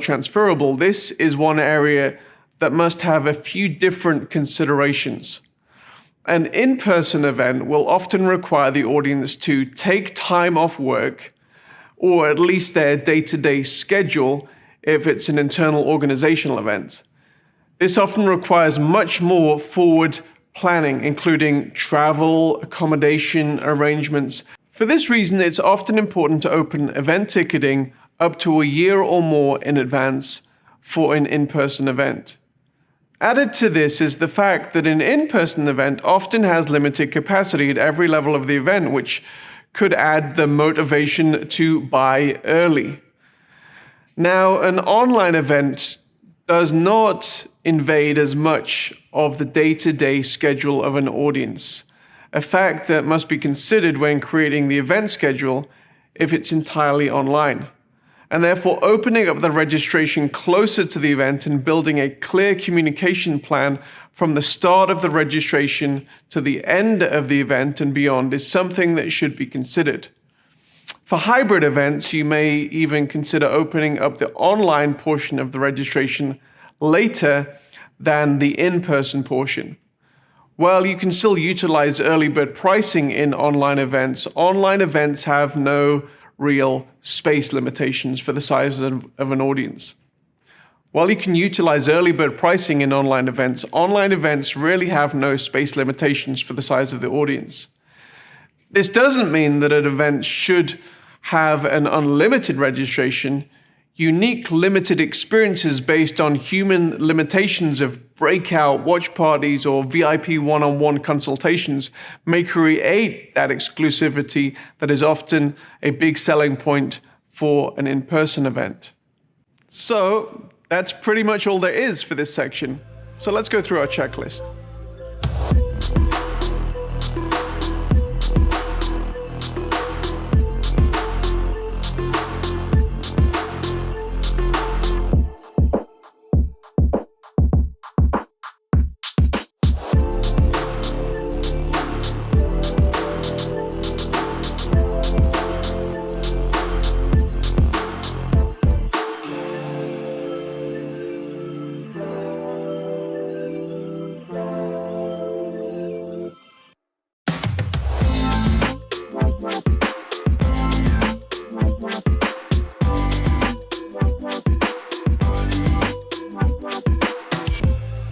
transferable, this is one area that must have a few different considerations. An in-person event will often require the audience to take time off work, or at least their day-to-day schedule if it's an internal organizational event. This often requires much more forward planning, including travel, accommodation arrangements. For this reason, it's often important to open event ticketing up to a year or more in advance for an in-person event. Added to this is the fact that an in-person event often has limited capacity at every level of the event, which could add the motivation to buy early. Now, an online event does not invade as much of the day-to-day schedule of an audience, a fact that must be considered when creating the event schedule if it's entirely online. And therefore, opening up the registration closer to the event and building a clear communication plan from the start of the registration to the end of the event and beyond is something that should be considered. For hybrid events, you may even consider opening up the online portion of the registration later than the in-person portion. While you can still utilize early bird pricing in online events have no real space limitations for the size of an audience. While you can utilize early bird pricing in online events really have no space limitations for the size of the audience. This doesn't mean that an event should have an unlimited registration. Unique limited experiences based on human limitations of breakout watch parties or VIP one-on-one consultations may create that exclusivity that is often a big selling point for an in-person event. So that's pretty much all there is for this section. So let's go through our checklist.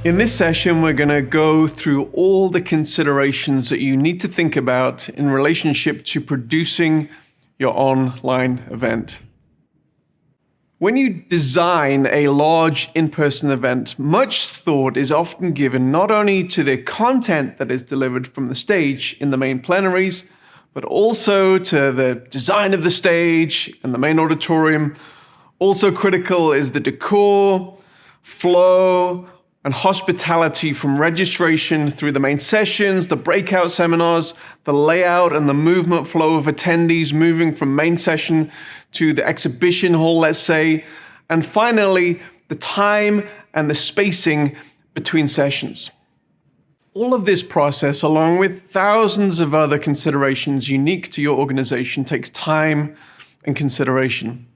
In this session, we're going to go through all the considerations that you need to think about in relationship to producing your online event. When you design a large in-person event, much thought is often given not only to the content that is delivered from the stage in the main plenaries, but also to the design of the stage and the main auditorium. Also critical is the decor, flow, and hospitality from registration through the main sessions, the breakout seminars, the layout and the movement flow of attendees moving from main session to the exhibition hall, let's say, and finally, the time and the spacing between sessions. All of this process, along with thousands of other considerations unique to your organization, takes time and consideration.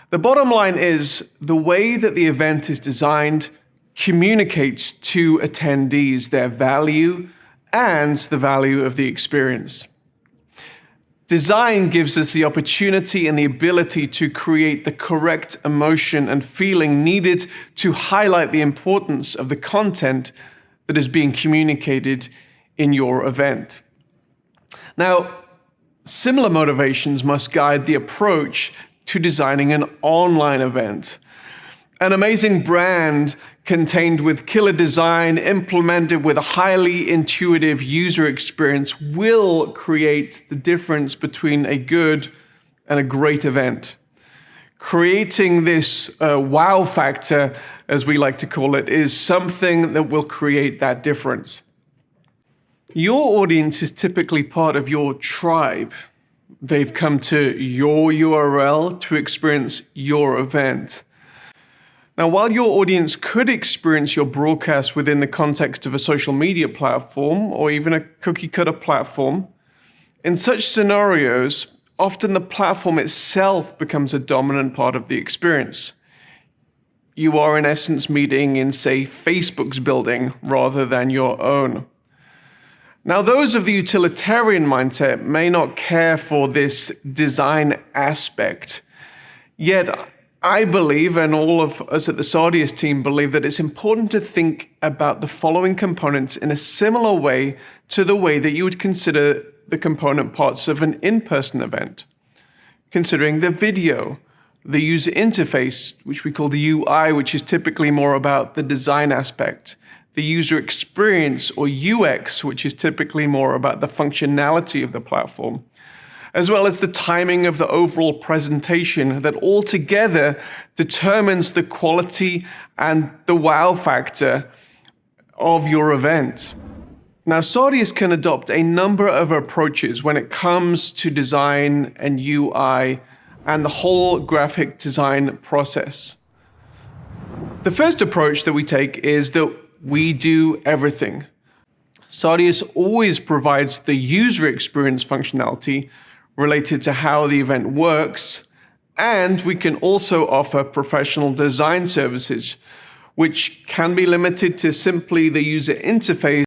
The bottom line is the way that the event is designed communicates to attendees their value and the value of the experience. Design gives us the opportunity and the ability to create the correct emotion and feeling needed to highlight the importance of the content that is being communicated in your event. Now, similar motivations must guide the approach to designing an online event. An amazing brand contained with killer design, implemented with a highly intuitive user experience, will create the difference between a good and a great event. Creating this wow factor, as we like to call it, is something that will create that difference. Your audience is typically part of your tribe. They've come to your URL to experience your event. Now, while your audience could experience your broadcast within the context of a social media platform or even a cookie-cutter platform, in such scenarios, often the platform itself becomes a dominant part of the experience. you are in essence meeting in, say, Facebook's building rather than your own. Now, those of the utilitarian mindset may not care for this design aspect, yet I believe, and all of us at the Sardius team believe, that it's important to think about the following components in a similar way to the way that you would consider the component parts of an in-person event. Considering the video, the user interface, which we call the UI, which is typically more about the design aspect, the user experience, or UX, which is typically more about the functionality of the platform, as well as the timing of the overall presentation that altogether determines the quality and the wow factor of your event. Now, Sardius can adopt a number of approaches when it comes to design and UI and the whole graphic design process. The first approach that we take is that we do everything. Sardius always provides the user experience functionality related to how the event works, and we can also offer professional design services, which can be limited to simply the user interface